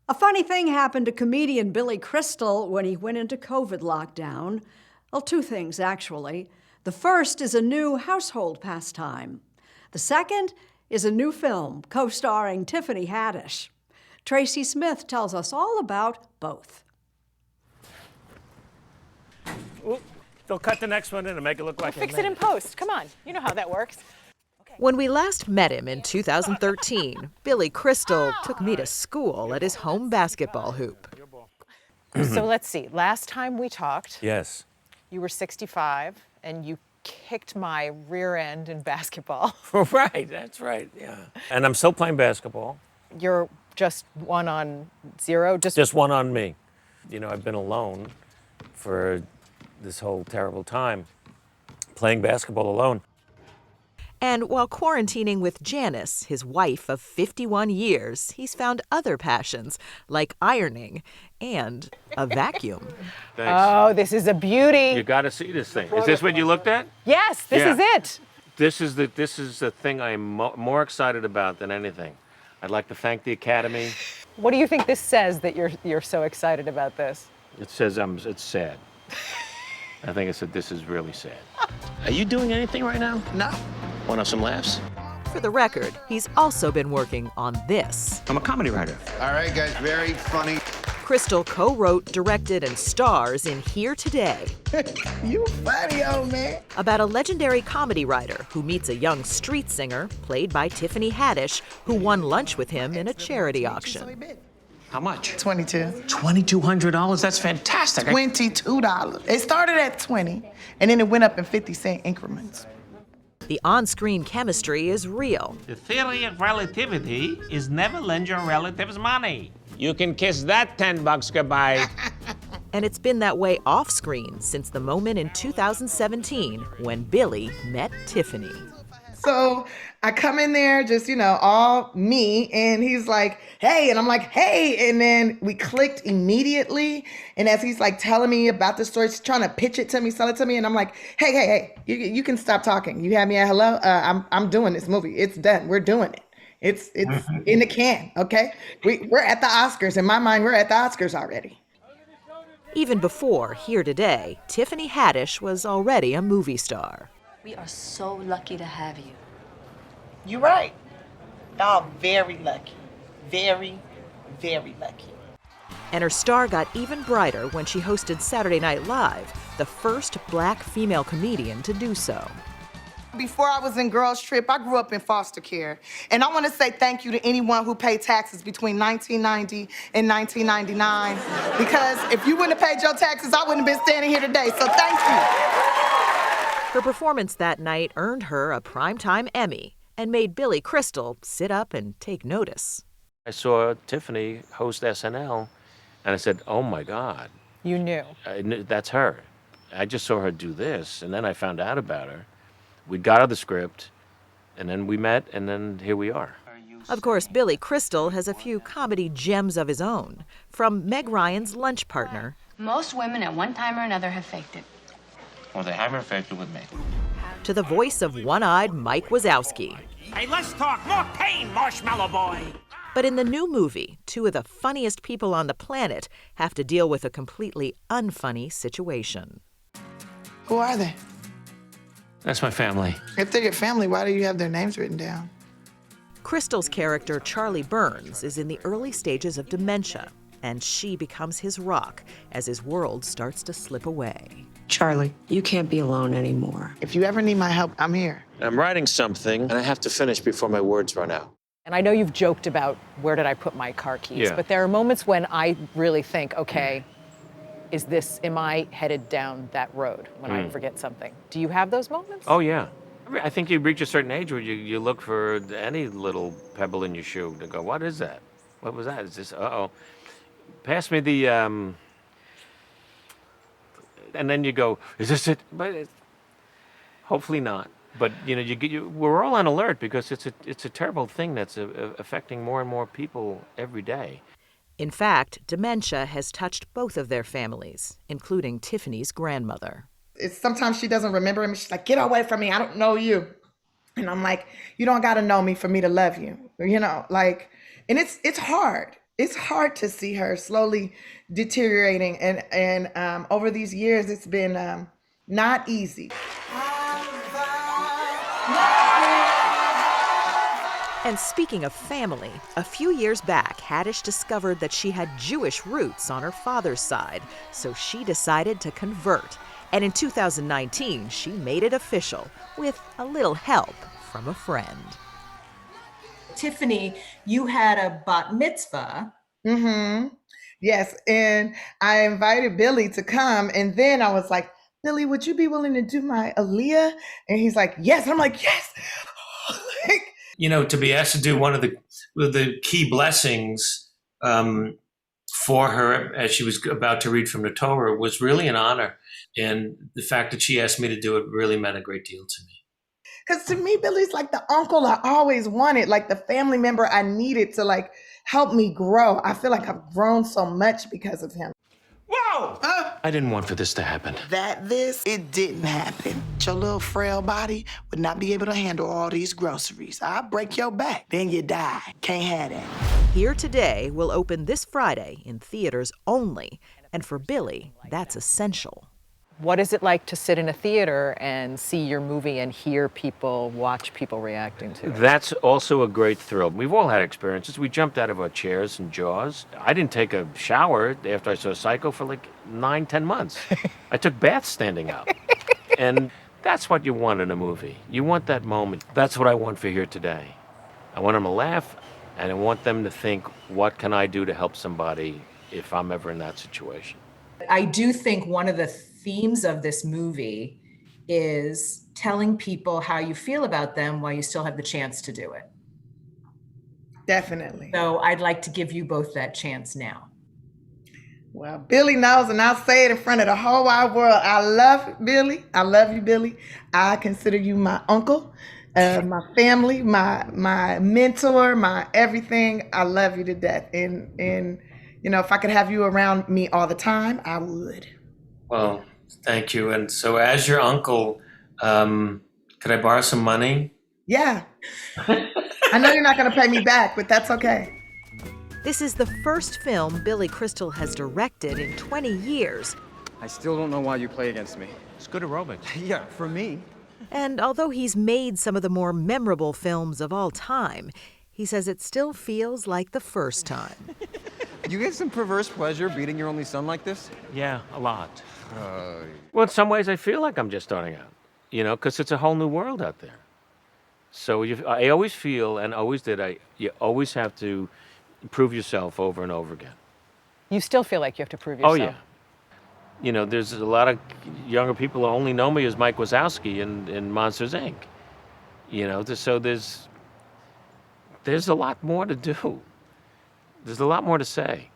A funny thing happened to comedian Billy Crystal when he went into COVID lockdown. Well, two things, actually. The first is a new household pastime. The second is a new film co-starring Tiffany Haddish. Tracy Smith tells us all about both. Ooh, they'll cut the next one in and make it look like Fix it in post. Come on. You know how that works. When we last met him in 2013, Billy Crystal took me to school at his home basketball hoop. So let's see. Last time we talked, Yes. you were 65 and you kicked my rear end in basketball. Right, that's right, yeah. And I'm still playing basketball. You're just 1-on-0? Just one on me. You know, I've been alone for this whole terrible time, playing basketball alone. And while quarantining with Janice, his wife of 51 years, he's found other passions like ironing and a vacuum. Thanks. Oh, this is a beauty. You got to see this thing. Is this what you looked at? Yes, this is it. This is the thing I'm more excited about than anything. I'd like to thank the Academy. What do you think this says that you're so excited about this? It says it's sad. I think it said this is really sad. Are you doing anything right now? No. Want to have some laughs? For the record, he's also been working on this. I'm a comedy writer. All right, guys, very funny. Crystal co-wrote, directed, and stars in Here Today. You funny, old man. About a legendary comedy writer who meets a young street singer, played by Tiffany Haddish, who won lunch with him in a charity auction. How much? 22. $2,200? That's fantastic. $22. It started at 20, and then it went up in 50-cent increments. The on-screen chemistry is real. The theory of relativity is never lend your relatives money. You can kiss that $10 goodbye. And it's been that way off-screen since the moment in 2017 when Billy met Tiffany. So I come in there just, all me, and he's like, hey, and I'm like, hey, and then we clicked immediately. And as he's like telling me about the story, he's trying to pitch it to me, sell it to me, and I'm like, hey, you can stop talking. You had me at hello. I'm doing this movie. It's done. We're doing it. It's in the can, okay? We're at the Oscars. In my mind, we're at the Oscars already. Even before Here Today, Tiffany Haddish was already a movie star. We are so lucky to have you. You're right. Y'all very lucky. Very, very lucky. And her star got even brighter when she hosted Saturday Night Live, the first black female comedian to do so. Before I was in Girls Trip, I grew up in foster care. And I want to say thank you to anyone who paid taxes between 1990 and 1999. Because if you wouldn't have paid your taxes, I wouldn't have been standing here today. So thank you. Her performance that night earned her a Primetime Emmy and made Billy Crystal sit up and take notice. I saw Tiffany host SNL, and I said, oh, my God. You knew. That's her. I just saw her do this, and then I found out about her. We got her the script, and then we met, and then here we are. Of course, Billy Crystal has a few comedy gems of his own, from Meg Ryan's lunch partner. Most women at one time or another have faked it. Well, they haven't faked it with me. To the voice of one-eyed Mike Wazowski. Hey, let's talk more pain, Marshmallow Boy. But in the new movie, two of the funniest people on the planet have to deal with a completely unfunny situation. Who are they? That's my family. If they're your family, why do you have their names written down? Crystal's character, Charlie Burns, is in the early stages of dementia, and she becomes his rock as his world starts to slip away. Charlie, you can't be alone anymore. If you ever need my help, I'm here. I'm writing something, and I have to finish before my words run out. And I know you've joked about where did I put my car keys, Yeah. but there are moments when I really think, okay, am I headed down that road when I forget something? Do you have those moments? Oh, yeah. I think you reach a certain age where you look for any little pebble in your shoe to go, what is that? What was that? Is this, uh-oh. Pass me the, and then you go, is this it? But hopefully not. But we're all on alert because it's a terrible thing that's affecting more and more people every day. In fact, dementia has touched both of their families, including Tiffany's grandmother. Sometimes she doesn't remember him. She's like, get away from me. I don't know you. And I'm like, you don't got to know me for me to love you. And it's hard. it's hard to see her slowly deteriorating, and over these years, it's been not easy. And speaking of family, a few years back, Haddish discovered that she had Jewish roots on her father's side, so she decided to convert. And in 2019, she made it official with a little help from a friend. Tiffany, you had a bat mitzvah. Mm-hmm. Yes, and I invited Billy to come, and then I was like, Billy, would you be willing to do my Aaliyah? And he's like, yes. I'm like, yes. Like, You know, to be asked to do one of the key blessings for her as she was about to read from the Torah was really an honor. And the fact that she asked me to do it really meant a great deal to me. because to me, Billy's like the uncle I always wanted, like the family member I needed to like help me grow. I feel like I've grown so much because of him. Whoa! I didn't want for this to happen. It didn't happen. Your little frail body would not be able to handle all these groceries. I'll break your back, then you die. Can't have that. Here Today will open this Friday in theaters only, and for Billy, that's essential. What is it like to sit in a theater and see your movie and hear people, watch people reacting to it? That's also a great thrill. We've all had experiences. We jumped out of our chairs in Jaws. I didn't take a shower after I saw Psycho for like 9-10 months. I took baths standing up. And that's what you want in a movie. You want that moment. That's what I want for Here Today. I want them to laugh, and I want them to think, what can I do to help somebody if I'm ever in that situation? I do think one of the themes of this movie is telling people how you feel about them while you still have the chance to do it. Definitely. So I'd like to give you both that chance now. Well, Billy knows, and I'll say it in front of the whole wide world. I love Billy. I love you, Billy. I consider you my uncle, my family, my mentor, my everything. I love you to death. And you know, if I could have you around me all the time, I would. Well, thank you. And so as your uncle, could I borrow some money? Yeah. I know you're not going to pay me back, but that's okay. This is the first film Billy Crystal has directed in 20 years. I still don't know why you play against me. It's good aerobics. Yeah, for me. And although he's made some of the more memorable films of all time, he says it still feels like the first time. You get some perverse pleasure beating your only son like this? Yeah, a lot. Well, in some ways, I feel like I'm just starting out, you know, because it's a whole new world out there. So I always feel, and always did, you always have to prove yourself over and over again. You still feel like you have to prove yourself. Oh, yeah. You know, there's a lot of younger people who only know me as Mike Wazowski in Monsters, Inc. You know, so there's a lot more to do. There's a lot more to say.